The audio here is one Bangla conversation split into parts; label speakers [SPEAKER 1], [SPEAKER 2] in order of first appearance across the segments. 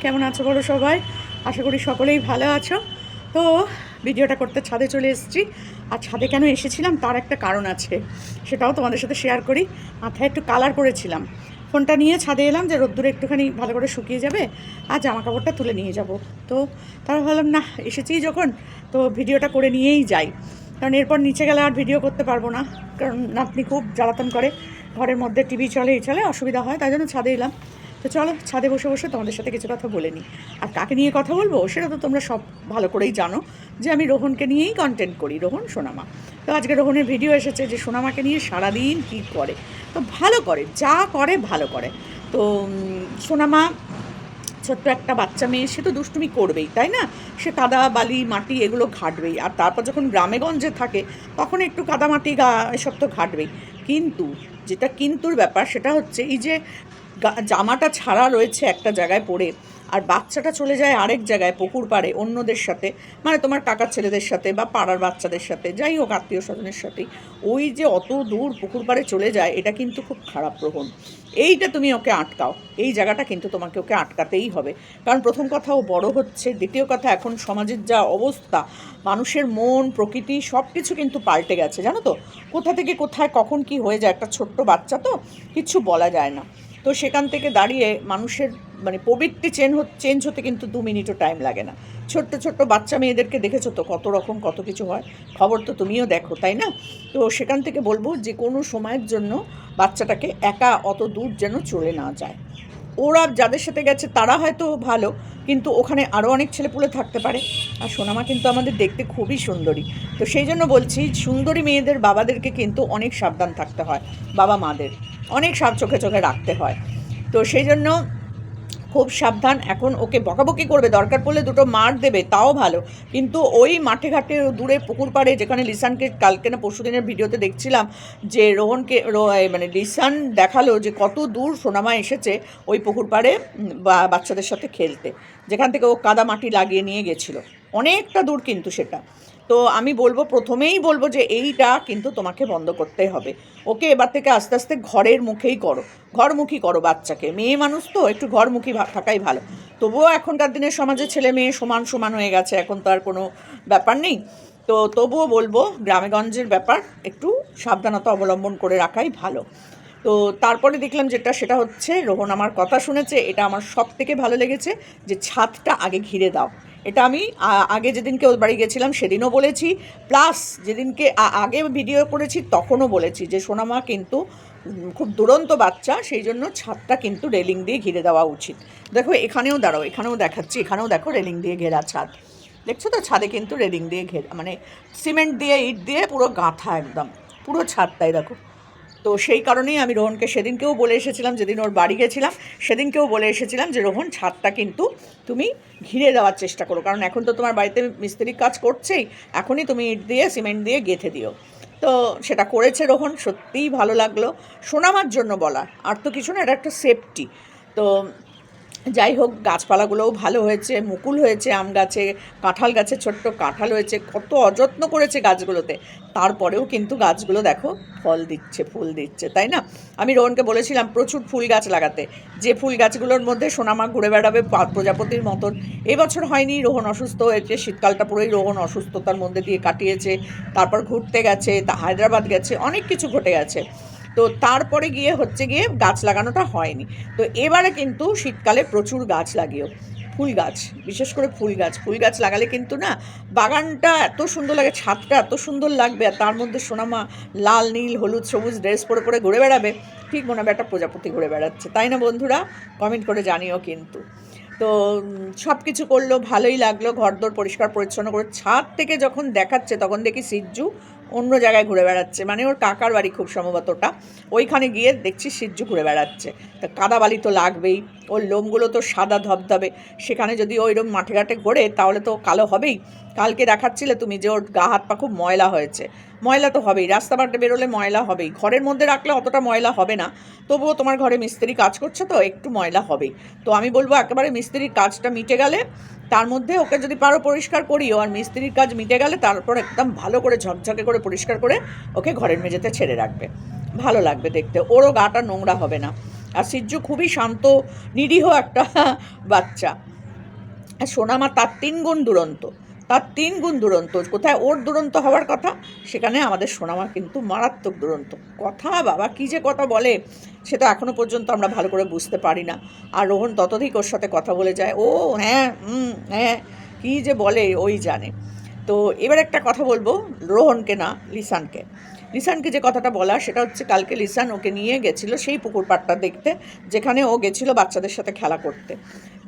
[SPEAKER 1] কেমন আছো বলো সবাই? আশা করি সকলেই ভালো আছো। তো ভিডিওটা করতে ছাদে চলে এসেছি। আর ছাদে কেন এসেছিলাম তার একটা কারণ আছে, সেটাও তোমাদের সাথে শেয়ার করি। মাথায় একটু কালার করেছিলাম, ফোনটা নিয়ে ছাদে এলাম যে রোদ্দুরে একটুখানি ভালো করে শুকিয়ে যাবে আর জামা কাপড়টা তুলে নিয়ে যাব। তো তারপর ভাবলাম না, এসেছি যখন তো ভিডিওটা করে নিয়েই যাই, কারণ এরপর নিচে গেলে আর ভিডিও করতে পারবো না, কারণ নাতনি খুব জ্বালাতন করে। ঘরের মধ্যে টিভি চলে চলে অসুবিধা হয়, তাই জন্য ছাদে এলাম। তো চলো ছাদে বসে বসে তোমাদের সাথে কিছু কথা বলে নিই। আর কাকে নিয়ে কথা বলবো সেটা তো তোমরা সব ভালো করেই জানো, যে আমি রোহনকে নিয়েই কন্টেন্ট করি, রোহন সোনামা। তো আজকে রোহনের ভিডিও এসেছে যে সোনামাকে নিয়ে সারাদিন কী করে। তো ভালো করে, যা করে ভালো করে। তো সোনামা ছোট্ট একটা বাচ্চা মেয়ে, সে তো দুষ্টুমি করবেই, তাই না? সে কাদা বালি মাটি এগুলো ঘাটবেই। আর তারপর যখন গ্রামেগঞ্জে থাকে তখন একটু কাদা মাটি এসব তো ঘাটবেই। কিন্তু যেটা কিন্তুর ব্যাপার সেটা হচ্ছে এই যে জামাটা ছাড়া রয়েছে একটা জায়গায় পড়ে, আর বাচ্চাটা চলে যায় আরেক জায়গায় পুকুর পাড়ে অন্যদের সাথে, মানে তোমার কাকার ছেলেদের সাথে বা পাড়ার বাচ্চাদের সাথে, যাই হোক আত্মীয় স্বজনের সাথেই ওই যে অত দূর পুকুর পাড়ে চলে যায়, এটা কিন্তু খুব খারাপ প্রহণ। এইটা তুমি ওকে আটকাও, এই জায়গাটা কিন্তু তোমাকে ওকে আটকাতেই হবে। কারণ প্রথম কথা ও বড় হচ্ছে, দ্বিতীয় কথা এখন সমাজের যা অবস্থা, মানুষের মন প্রকৃতি সব কিছু কিন্তু পাল্টে গেছে, জানো তো? কোথা থেকে কোথায় কখন কি হয়ে যায়, একটা ছোট্ট বাচ্চা তো কিচ্ছু বলা যায় না। তো সেখান থেকে দাঁড়িয়ে মানুষের মানে প্রবৃত্তি চেঞ্জ হতে কিন্তু 2 মিনিটও টাইম লাগে না। ছোট্ট ছোট্ট বাচ্চা মেয়েদেরকে দেখেছো তো, কত রকম কত কিছু হয়, খবর তো তুমিও দেখো, তাই না? তো সেখান থেকে বলবো যে কোনো সময়ের জন্য বাচ্চাটাকে একা অত দূর যেন চলে না যায়। ওরা যাদের সাথে গেছে তারা হয়তো ভালো, কিন্তু ওখানে আরও অনেক ছেলেপুলে থাকতে পারে। আর সোনামা কিন্তু আমাদের দেখতে খুবই সুন্দরী। তো সেই জন্য বলছি, সুন্দরী মেয়েদের বাবাদেরকে কিন্তু অনেক সাবধান থাকতে হয়, বাবা মাদের অনেক চোখে চোখে রাখতে হয়। তো সেই জন্য খুব সাবধান। এখন ওকে বকাবকি করবে, দরকার পড়লে দুটো মার দেবে, তাও ভালো। কিন্তু ওই মাঠে ঘাটে দূরে পুকুর পাড়ে, যেখানে লিসানকে কালকে না পরশু দিনের ভিডিওতে দেখছিলাম যে রোহনকে মানে লিসান দেখালো যে কত দূর সোনামা এসেছে ওই পুকুর পাড়ে বাচ্চাদের সাথে খেলতে, যেখান থেকে ও কাদা মাটি লাগিয়ে নিয়ে গেছিলো, অনেকটা দূর কিন্তু সেটা। তো আমি বলবো, প্রথমেই বলবো যে এইটা কিন্তু তোমাকে বন্ধ করতে হবে। ওকে এবার থেকে আস্তে আস্তে ঘরের মুখেই করো, ঘরমুখী করো বাচ্চাকে। মেয়ে মানুষ তো একটু ঘরমুখী থাকাই ভালো। তবুও এখনকার দিনের সমাজে ছেলে মেয়ে সমান সমান হয়ে গেছে, এখন তো আর কোনো ব্যাপার নেই। তো তবুও বলবো, গ্রামেগঞ্জের ব্যাপার একটু সাবধানতা অবলম্বন করে রাখাই ভালো। তো তারপরে দেখলাম যেটা, সেটা হচ্ছে রোহন আমার কথা শুনেছে, এটা আমার সব থেকে ভালো লেগেছে, যে ছাদটা আগে ঘিরে দাও। এটা আমি আগে যেদিনকে ওর বাড়ি গেছিলাম সেদিনও বলেছি, প্লাস যেদিনকে আগে ভিডিও করেছি তখনও বলেছি যে সোনামা কিন্তু খুব দুরন্ত বাচ্চা, সেই জন্য ছাদটা কিন্তু রেলিং দিয়ে ঘিরে দেওয়া উচিত। দেখো এখানেও দাঁড়াও, এখানেও দেখাচ্ছি, এখানেও দেখো রেলিং দিয়ে ঘেরা ছাদ, দেখছো তো? ছাদে কিন্তু রেলিং দিয়ে ঘেরা, মানে সিমেন্ট দিয়ে ইট দিয়ে পুরো গাঁথা, একদম পুরো ছাদটাই দেখো। তো সেই কারণেই আমি রোহনকে সেদিনকেও বলে এসেছিলাম, যেদিন ওর বাড়ি গেছিলাম সেদিনকেও বলে এসেছিলাম যে রোহন ছাদটা কিন্তু তুমি ঘিরে দেওয়ার চেষ্টা করো, কারণ এখন তো তোমার বাড়িতে মিস্ত্রির কাজ করছেই, এখনই তুমি ইট দিয়ে সিমেন্ট দিয়ে গেঁথে দিও। তো সেটা করেছে রোহন, সত্যিই ভালো লাগলো। সোনামার জন্য বলা, আর তো কিছু না, এটা একটা সেফটি। তো যাই হোক, গাছপালাগুলোও ভালো হয়েছে, মুকুল হয়েছে আম গাছে, কাঁঠাল গাছে ছোট্ট কাঁঠাল হয়েছে, কত অযত্ন করেছে গাছগুলোতে, তারপরেও কিন্তু গাছগুলো দেখো ফল দিচ্ছে, ফুল দিচ্ছে, তাই না? আমি রোহনকে বলেছিলাম প্রচুর ফুল গাছ লাগাতে, যে ফুল গাছগুলোর মধ্যে সোনামা ঘুরে বেড়াবে প্রজাপতির মতন। এবছর হয়নি, রোহন অসুস্থ হয়েছে, শীতকালটা পুরোই রোহন অসুস্থতার মধ্যে দিয়ে কাটিয়েছে, তারপর ঘুরতে গেছে, হায়দ্রাবাদ গেছে, অনেক কিছু ঘটে গেছে। তো তারপরে গিয়ে গাছ লাগানোটা হয়নি। তো এবারে কিন্তু শীতকালে প্রচুর গাছ লাগিও, ফুল গাছ, বিশেষ করে ফুল গাছ লাগালে কিন্তু না বাগানটা এত সুন্দর লাগে, ছাদটা এত সুন্দর লাগবে। আর তার মধ্যে সোনামা লাল নীল হলুদ সবুজ ড্রেস পরে পরে ঘুরে বেড়াবে, ঠিক মনে হবে একটা প্রজাপতি ঘুরে বেড়াচ্ছে, তাই না বন্ধুরা? কমেন্ট করে জানিও কিন্তু। তো সব কিছু করলো, ভালোই লাগলো। ঘরদোর পরিষ্কার পরিচ্ছন্ন করে ছাদ থেকে যখন দেখাচ্ছে তখন দেখি সিজ্জু অন্য জায়গায় ঘুরে বেড়াচ্ছে, মানে ওর কাকার বাড়ি খুব সম্ভবত ওটা, ওইখানে গিয়ে দেখছি সিজ্জু ঘুরে বেড়াচ্ছে। তা কাদাবালি তো লাগবেই, ওর লোমগুলো তো সাদা ধবধবে, সেখানে যদি ওইরকম মাঠে ঘাটে ঘোরে তাহলে তো কালো হবেই। কালকে দেখাচ্ছিলে তুমি যে ওর গা হাত পা খুব ময়লা হয়েছে, ময়লা তো হবেই, রাস্তাঘাটে বেরোলে ময়লা হবেই, ঘরের মধ্যে রাখলে অতটা ময়লা হবে না, তবুও তোমার ঘরে মিস্ত্রি কাজ করছে তো একটু ময়লা হবেই। তো আমি বলবো একেবারে মিস্ত্রির কাজটা মিটে গেলে, তার মধ্যে ওকে যদি পারো পরিষ্কার করিও, আর মিস্ত্রির কাজ মিটে গেলে তারপর একদম ভালো করে ঝকঝকে করে পরিষ্কার করে ওকে ঘরের মেঝেতে ছেড়ে রাখবে, ভালো লাগবে দেখতে, ওরও গাটা নোংরা হবে না। আর সিজ্জু খুবই শান্ত নিরীহ একটা বাচ্চা। আর সোনামা তার 3 গুণ দুরন্ত, তার 3 গুণ দুরন্ত। কোথায় ওর দুরন্ত হওয়ার কথা, সেখানে আমাদের সোনামা কিন্তু মারাত্মক দুরন্ত। কথা বাবা কী যে কথা বলে, সেটা এখনও পর্যন্ত আমরা ভালো করে বুঝতে পারি না। আর রোহন ততোধিক ওর সাথে কথা বলে যায়, ও হ্যাঁ হ্যাঁ কী যে বলে ওই জানে। তো এবার একটা কথা বলবো, রোহনকে না, লিসানকে। লিসানকে যে কথাটা বলা সেটা হচ্ছে, কালকে লিসান ওকে নিয়ে গেছিলো সেই পুকুর পাড়টা দেখতে, যেখানে ও গেছিলো বাচ্চাদের সাথে খেলা করতে।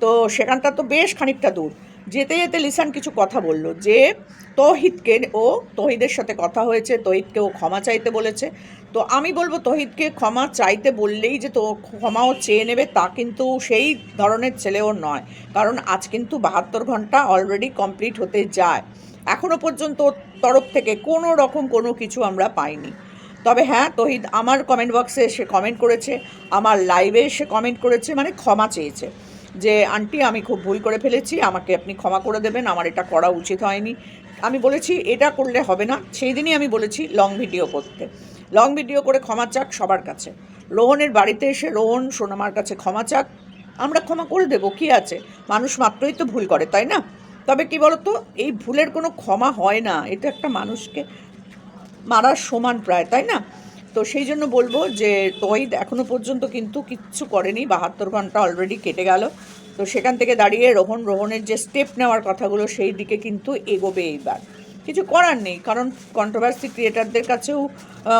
[SPEAKER 1] তো সেখানটা তো বেশ খানিকটা দূর। যেতে যেতে লিসান কিছু কথা বলল, যে তৌহিদকে, তৌহিদের সাথে কথা হয়েছে, তৌহিদকে ও ক্ষমা চাইতে বলেছে। তো আমি বলবো, তৌহিদকে ক্ষমা চাইতে বললেই যে তো ক্ষমাও চেয়ে নেবে, তা কিন্তু সেই ধরনের ছেলেও নয়। কারণ আজ কিন্তু 72 ঘন্টা অলরেডি কমপ্লিট হতে যায়, এখনও পর্যন্ত ওর তরফ থেকে কোনো রকম কোনো কিছু আমরা পাইনি। তবে হ্যাঁ, তৌহিদ আমার কমেন্ট বক্সে এসে কমেন্ট করেছে, আমার লাইভে এসে কমেন্ট করেছে, মানে ক্ষমা চেয়েছে যে আন্টি আমি খুব ভুল করে ফেলেছি, আমাকে আপনি ক্ষমা করে দেবেন, আমার এটা করা উচিত হয়নি। আমি বলেছি এটা করলে হবে না, সেই দিনই আমি বলেছি লং ভিডিও করতে, লং ভিডিও করে ক্ষমা চাক সবার কাছে। রোহনের বাড়িতে এসে রোহন সোনামার কাছে ক্ষমা চাক, আমরা ক্ষমা করে দেবো, কী আছে, মানুষ মাত্রই তো ভুল করে, তাই না? তবে কি বলতো, এই ভুলের কোনো ক্ষমা হয় না, এটা একটা মানুষকে মারার সমান প্রায়, তাই না? তো সেই জন্য বলবো যে তৌহিদ এখনও পর্যন্ত কিন্তু কিচ্ছু করেনি, 72 ঘন্টা অলরেডি কেটে গেল। তো সেখান থেকে দাঁড়িয়ে রোহনের যে স্টেপ নেওয়ার কথাগুলো, সেই দিকে কিন্তু এগোবে এইবার। কিছু করার নেই, কারণ কন্ট্রোভার্সি ক্রিয়েটারদের কাছেও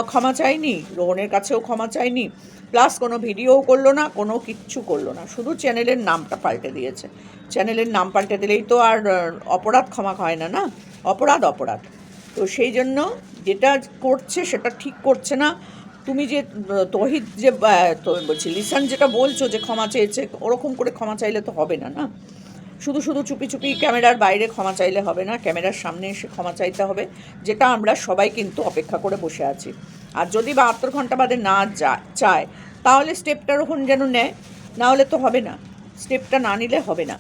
[SPEAKER 1] ক্ষমা চাইনি, রোহনের কাছেও ক্ষমা চাইনি, প্লাস কোনো ভিডিওও করলো না, কোনো কিচ্ছু করলো না, শুধু চ্যানেলের নামটা পাল্টে দিয়েছে। চ্যানেলের নাম পাল্টে দিলেই তো আর অপরাধ ক্ষমা হয় না, না, অপরাধ অপরাধ। তো সেই জন্য যেটা করছে সেটা ঠিক করছে না। তুমি যে তৌহিদ যে বলছি লিসান যেটা বলছো যে ক্ষমা চেয়েছে, ওরকম করে ক্ষমা চাইলে তো হবে না, না? শুধু শুধু চুপি চুপি ক্যামেরার বাইরে ক্ষমা চাইলে হবে না, ক্যামেরার সামনে এসে ক্ষমা চাইতে হবে, যেটা আমরা সবাই কিন্তু অপেক্ষা করে বসে আছি। আর যদি 72 ঘন্টা বাদে না চায়, তাহলে স্টেপটা ওরকম যেন নেয়, না হলে তো হবে না, স্টেপটা না নিলে হবে না।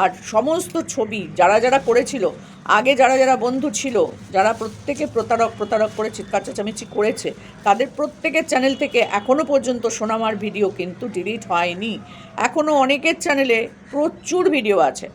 [SPEAKER 1] আর সমস্ত ছবি যারা যারা করেছিল, আগে যারা যারা বন্ধু ছিল, যারা প্রত্যেকে প্রতারক করে চিৎকার চেঁচামেচি করেছে, তাদের প্রত্যেকের চ্যানেল থেকে এখনও পর্যন্ত সোনামার ভিডিও কিন্তু ডিলিট হয়নি। এখনও অনেকের চ্যানেলে প্রচুর ভিডিও আছে।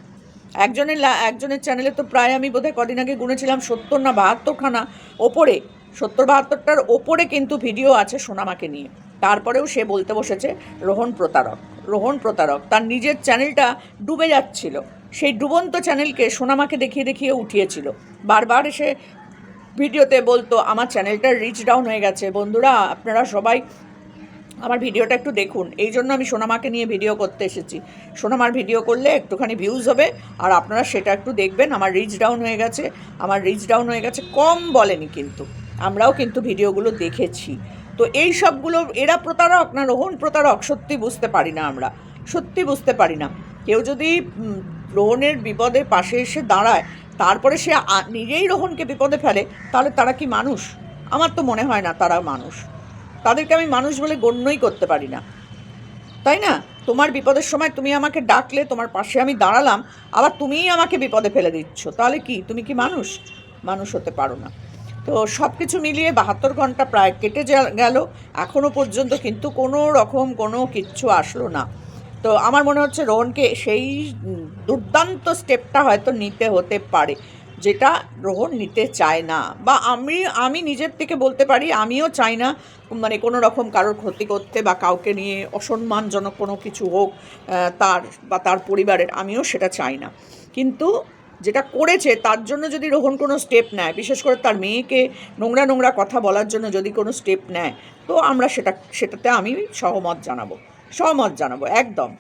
[SPEAKER 1] একজনের চ্যানেলে তো প্রায় আমি বোধহয় কদিন আগে গুনেছিলাম 70 না 72 খানা ওপরে, 70-72টার ওপরে কিন্তু ভিডিও আছে সোনামাকে নিয়ে। তারপরেও সে বলতে বসেছে রোহন প্রতারক। তার নিজের চ্যানেলটা ডুবে যাচ্ছিল, সেই ডুবন্ত চ্যানেলকে সোনামাকে দেখিয়ে দেখিয়ে উঠিয়েছিল। বারবার এসে ভিডিওতে বলতো আমার চ্যানেলটার রিচ ডাউন হয়ে গেছে, বন্ধুরা আপনারা সবাই আমার ভিডিওটা একটু দেখুন। এই জন্য আমি সোনামাকে নিয়ে ভিডিও করতে এসেছি, সোনামার ভিডিও করলে একটুখানি ভিউজ হবে, আর আপনারা সেটা একটু দেখবেন। আমার রিচ ডাউন হয়ে গেছে, কম বলেনি কিন্তু, আমরাও কিন্তু ভিডিওগুলো দেখেছি। তো এই সবগুলো, এরা প্রতারক না রোহন প্রতারক, সত্যি বুঝতে পারি না, আমরা সত্যি বুঝতে পারি না। কেউ যদি রোহনের বিপদে পাশে এসে দাঁড়ায়, তারপরে সে নিজেই রোহনকে বিপদে ফেলে, তাহলে তারা কি মানুষ? আমার তো মনে হয় না তারা মানুষ, তাদেরকে আমি মানুষ বলে গণ্যই করতে পারি না, তাই না? তোমার বিপদের সময় তুমি আমাকে ডাকলে, তোমার পাশে আমি দাঁড়ালাম, আবার তুমিই আমাকে বিপদে ফেলে দিচ্ছ, তাহলে কি তুমি কি মানুষ? মানুষ হতে পারো না। তো সব কিছু মিলিয়ে 72 ঘন্টা প্রায় কেটে গেল, এখনও পর্যন্ত কিন্তু কোনো রকম কোনো কিচ্ছু আসলো না। তো আমার মনে হচ্ছে রোহনকে সেই দুর্দান্ত স্টেপটা হয়তো নিতে হতে পারে, যেটা রোহন নিতে চায় না, বা আমি নিজের থেকে বলতে পারি আমিও চাই না, মানে কোনো রকম কারোর ক্ষতি করতে বা কাউকে নিয়ে অসম্মানজনক কোনো কিছু হোক তার বা তার পরিবারের, আমিও সেটা চাই না। কিন্তু যেটা করেছে তার জন্য যদি রোহন কোনো স্টেপ নেয়, বিশেষ করে তার মেয়েকে নোংরা কথা বলার জন্য যদি কোনো স্টেপ নেয়, তো আমরা সেটাতে আমি সহমত জানাবো একদম।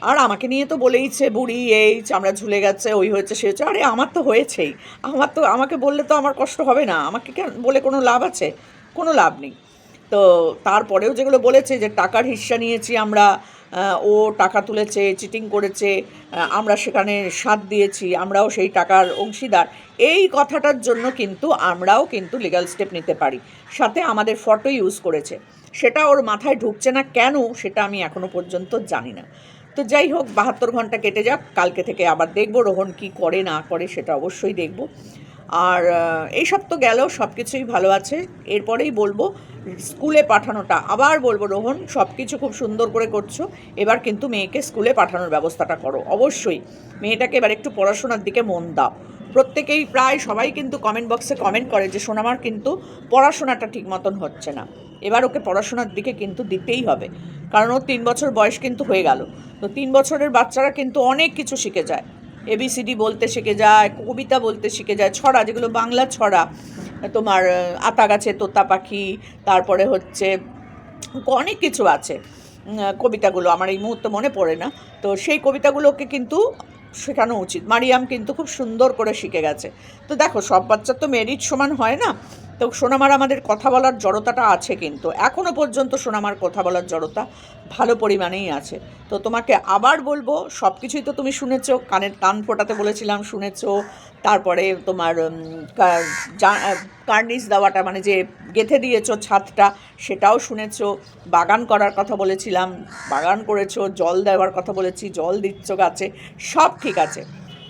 [SPEAKER 1] আর আমাকে নিয়ে তো বলেইছে বুড়ি, এই চামড়া ঝুলে গেছে, ওই হয়েছে সে হয়েছে, আরে আমার তো হয়েছেই, আমাকে বললে তো আমার কষ্ট হবে না, আমাকে কেন বলে কোনো লাভ আছে? কোনো লাভ নেই। তো তারপরেও যেগুলো বলেছে যে টাকার হিস্সা নিয়েছি আমরা, ও টাকা তুলেছে, চিটিং করেছে, আমরা সেখানে সাথ দিয়েছি, আমরাও সেই টাকার অংশীদার, এই কথাটার জন্য কিন্তু আমরাও কিন্তু লিগ্যাল স্টেপ নিতে পারি। সাথে আমাদের ফটো ইউজ করেছে, সেটা ওর মাথায় ঢুকছে না কেন, সেটা আমি এখনও পর্যন্ত জানি না। তো যাই হোক, 72 ঘন্টা কেটে যাক, কালকে থেকে আবার দেখব রোহন কি করে না করে, সেটা অবশ্যই দেখব। আর এইসব তো গেল, সব কিছুই ভালো আছে। এরপরেই বলবো স্কুলে পাঠানোটা, আবার বলবো রোহন সব কিছু খুব সুন্দর করে করছো, এবার কিন্তু মেয়েকে স্কুলে পাঠানোর ব্যবস্থাটা করো অবশ্যই। মেয়েটাকে এবার একটু পড়াশোনার দিকে মন দাও। প্রত্যেকেই প্রায় সবাই কিন্তু কমেন্ট বক্সে কমেন্ট করে যে সোনামার কিন্তু পড়াশোনাটা ঠিক মতন হচ্ছে না। এবার ওকে পড়াশোনার দিকে কিন্তু দিতেই হবে, কারণ ওর 3 বছর বয়স কিন্তু হয়ে গেল। তো 3 বছরের বাচ্চারা কিন্তু অনেক কিছু শিখে যায়, এবিসিডি বলতে শিখে যায়, কবিতা বলতে শিখে যায়, ছড়া, যেগুলো বাংলা ছড়া, তোমার আতা গাছে তোতা পাখি, তারপরে হচ্ছে অনেক কিছু আছে কবিতাগুলো আমার এই মুহূর্তে মনে পড়ে না। তো সেই কবিতাগুলোকে কিন্তু শেখানো উচিত। মারিয়াম কিন্তু খুব সুন্দর করে শিখে গেছে। তো দেখো সব বাচ্চার তো মেরিট সমান হয় না। তো সোনামার আমাদের কথা বলার জড়তাটা আছে, কিন্তু এখনও পর্যন্ত সোনামার কথা বলার জড়তা ভালো পরিমাণেই আছে। তো তোমাকে আবার বলবো, সব কিছুই তো তুমি শুনেছো, কান ফোটাতে বলেছিলাম শুনেছো, তারপরে তোমার কার্নিশ দেওয়াটা মানে যে গেঁথে দিয়েছো ছাদটা সেটাও শুনেছো, বাগান করার কথা বলেছিলাম বাগান করেছো, জল দেওয়ার কথা বলেছি জল দিচ্ছ গাছে, সব ঠিক আছে।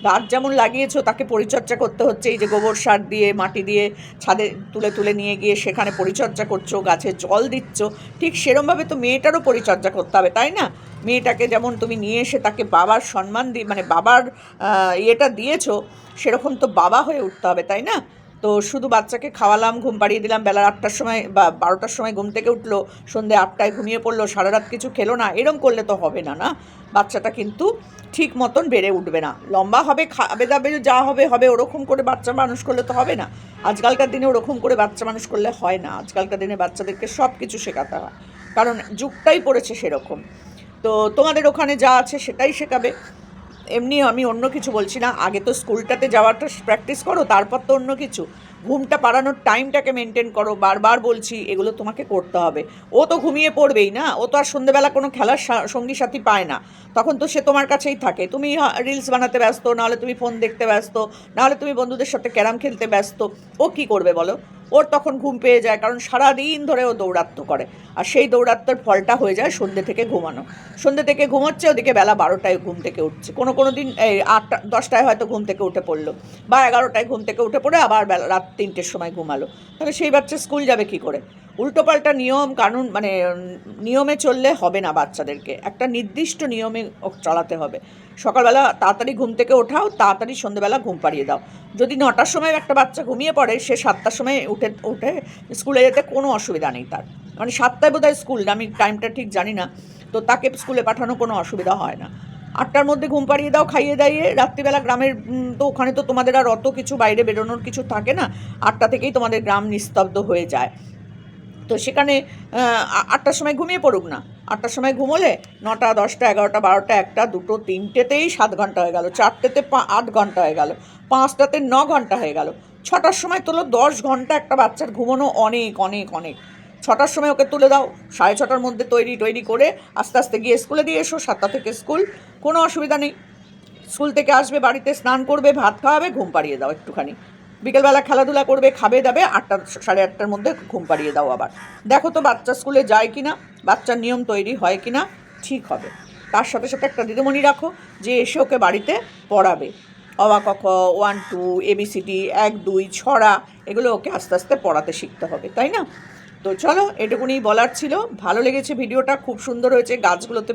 [SPEAKER 1] গাছ যেমন লাগিয়েছো তাকে পরিচর্যা করতে হচ্ছে, এই যে গোবর সার দিয়ে মাটি দিয়ে ছাদে তুলে তুলে নিয়ে গিয়ে সেখানে পরিচর্যা করছো, গাছে জল দিচ্ছ, ঠিক সেরমভাবে তো মেয়েটারও পরিচর্যা করতে হবে, তাই না? মেয়েটাকে যেমন তুমি নিয়ে এসে তাকে বাবার সম্মান দিয়ে মানে বাবার ইয়েটা দিয়েছো, সেরকম তো বাবা হয়ে উঠতে হবে, তাই না? তো শুধু বাচ্চাকে খাওয়ালাম, ঘুম পাড়িয়ে দিলাম, বেলা 8টার সময় বা 12টার সময় ঘুম থেকে উঠলো, সন্ধ্যে 8টায় ঘুমিয়ে পড়লো, সারা রাত কিছু খেলো না, এরম করলে তো হবে না, না? বাচ্চাটা কিন্তু ঠিক মতন বেড়ে উঠবে না, লম্বা হবে, খাবে দাবে, যা হবে হবে, ওরকম করে বাচ্চা মানুষ করলে তো হবে না। আজকালকার দিনে ওরকম করে বাচ্চা মানুষ করলে হয় না, আজকালকার দিনে বাচ্চাদেরকে সব কিছু শেখাতে হয়, কারণ যুগটাই পড়েছে সেরকম। তো তোমাদের ওখানে যা আছে সেটাই শেখাবে। এমনি আমি অন্য কিছু বলছি না, আগে তো স্কুলটাতে যাওয়াটা প্র্যাকটিস করো, তারপর তো অন্য কিছু। ঘুমটা পাড়ানোর টাইমটাকে মেনটেন করো, বারবার বলছি এগুলো তোমাকে করতে হবে। ও তো ঘুমিয়ে পড়বেই না, ও তো আর সন্ধ্যেবেলা কোনো খেলার সঙ্গী সাথী পায় না, তখন তো সে তোমার কাছেই থাকে। তুমি রিলস বানাতে ব্যস্ত, নাহলে তুমি ফোন দেখতে ব্যস্ত, নাহলে তুমি বন্ধুদের সাথে ক্যারাম খেলতে ব্যস্ত, ও কি করবে বলো? ওর তখন ঘুম পেয়ে যায়, কারণ সারাদিন ধরে ও দৌড়াত্ম করে, আর সেই দৌড়াত্মের ফলটা হয়ে যায় সন্ধ্যে থেকে ঘুমানো। সন্ধ্যে থেকে ঘুমোচ্ছে, ওদিকে বেলা 12টায় ঘুম থেকে উঠছে, কোনো দিন এই 8টা 10টায় হয়তো ঘুম থেকে উঠে পড়লো, বা 11টায় ঘুম থেকে উঠে পড়ে আবার রাত 3টের সময় ঘুমালো। তাহলে সেই বাচ্চা স্কুল যাবে কি করে? উল্টোপাল্টা নিয়ম কানুন মানে নিয়মে চললে হবে না, বাচ্চাদেরকে একটা নির্দিষ্ট নিয়মে চালাতে হবে। সকালবেলা তাড়াতাড়ি ঘুম থেকে ওঠাও, তাড়াতাড়ি সন্ধ্যেবেলা ঘুম পাড়িয়ে দাও। যদি 9টার সময় একটা বাচ্চা ঘুমিয়ে পড়ে, সে 7টার সময় উঠে স্কুলে যেতে কোনো অসুবিধা নেই তার, মানে 7টায় বোধহয় স্কুল, আমি টাইমটা ঠিক জানি না, তো তাকে স্কুলে পাঠানো কোনো অসুবিধা হয় না। 8টার মধ্যে ঘুম পাড়িয়ে দাও, খাইয়ে দাইয়ে রাত্রিবেলা গ্রামের তো ওখানে তো তোমাদের আর অত কিছু বাইরে বেরোনোর কিছু থাকে না, 8টা থেকেই তোমাদের গ্রাম নিস্তব্ধ হয়ে যায়। তো সেখানে 8টার সময় ঘুমিয়ে পড়ুক না, 8টার সময় ঘুমোলে 9টা 10টা 11টা 12টা 1টা 2টো 3টেতেই 7 ঘন্টা হয়ে গেল, 4টেতে 8 ঘন্টা হয়ে গেল, 5টাতে 9 ঘন্টা হয়ে গেল, 6টার সময় তোলো 10 ঘন্টা একটা বাচ্চার ঘুমানো অনেক অনেক অনেক। 6টার সময় ওকে তুলে দাও, 6:30টার মধ্যে তৈরি করে আস্তে আস্তে গিয়ে স্কুলে দিয়ে এসো, 7টা থেকে স্কুল, কোনো অসুবিধা নেই। স্কুল থেকে আসবে, বাড়িতে স্নান করবে, ভাত খাওয়াবে, ঘুম পাড়িয়ে দাও একটুখানি, বিকেলবেলা খেলাধুলা করবে, খাবে দাবে, 8টা 8:30টার মধ্যে ঘুম পাড়িয়ে দাও। আবার দেখো তো বাচ্চা স্কুলে যায় কি না, বাচ্চার নিয়ম তৈরি হয় কি না, ঠিক হবে। তার সাথে সাথে একটা দিদিমণি রাখো যে এসে ওকে বাড়িতে পড়াবে, অ ক খ 1 2 ABCD 1 2 ছড়া, এগুলো ওকে আস্তে আস্তে পড়াতে শিখতে হবে, তাই না? তো চলো, এটুকুনি বলার ছিল। ভালো লেগেছে ভিডিওটা, খুব সুন্দর হয়েছে, গাছগুলোতে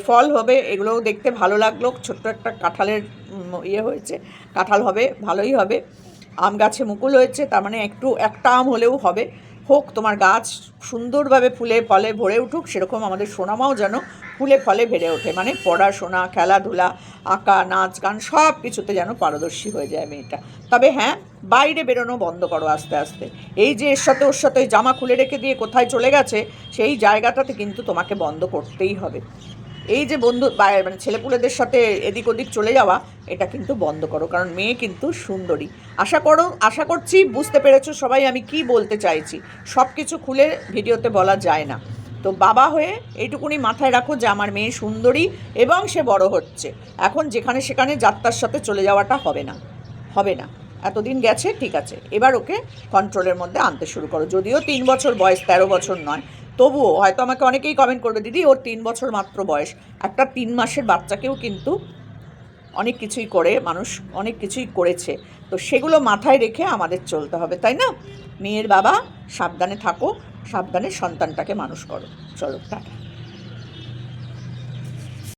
[SPEAKER 1] ফল হবে, এগুলোও দেখতে ভালো লাগলো। ছোট্ট একটা কাঁঠালের ইয়ে হয়েছে, কাঁঠাল হবে, ভালোই হবে। আম গাছে মুকুল হয়েছে, তার মানে একটা আম হলেও হবে, হোক, তোমার গাছ সুন্দরভাবে ফুলে ফলে ভরে উঠুক, সেরকম আমাদের সোনামাও যেন ফুলে ফলে ভরে ওঠে, মানে পড়াশোনা, খেলাধুলা, আঁকা, নাচ, গান সব কিছুতে যেন পারদর্শী হয়ে যায় মেয়েটা। তবে হ্যাঁ, বাইরে বেরোনো বন্ধ করো আস্তে আস্তে। এই যে ওর সাথে জামা খুলে রেখে দিয়ে কোথায় চলে গেছে, সেই জায়গাটাতে কিন্তু তোমাকে বন্ধ করতেই হবে। এই যে মানে ছেলেপুলেদের সাথে এদিক ওদিক চলে যাওয়া, এটা কিন্তু বন্ধ করো, কারণ মেয়ে কিন্তু সুন্দরী। আশা করছি বুঝতে পেরেছো সবাই আমি কি বলতে চাইছি। সব কিছু খুলে ভিডিওতে বলা যায় না, তো বাবা হয়ে এইটুকুনি মাথায় রাখো যে আমার মেয়ে সুন্দরী এবং সে বড় হচ্ছে। এখন যেখানে সেখানে যাত্রার সাথে চলে যাওয়াটা হবে না, হবে না। এতদিন গেছে, ঠিক আছে, এবার ওকে কন্ট্রোলের মধ্যে আনতে শুরু করো। যদিও 3 বছর বয়স, 13 বছর নয়, তবুও হয়তো আমাকে অনেকেই কমেন্ট করবে, দিদি ওর 3 বছর মাত্র বয়স। একটা 3 মাসের বাচ্চাকেও কিন্তু অনেক কিছুই করে মানুষ, অনেক কিছুই করেছে। তো সেগুলো মাথায় রেখে আমাদের চলতে হবে, তাই না? মেয়ের বাবা সাবধানে থাকো, সাবধানে সন্তানটাকে মানুষ করো। চলো টাটা।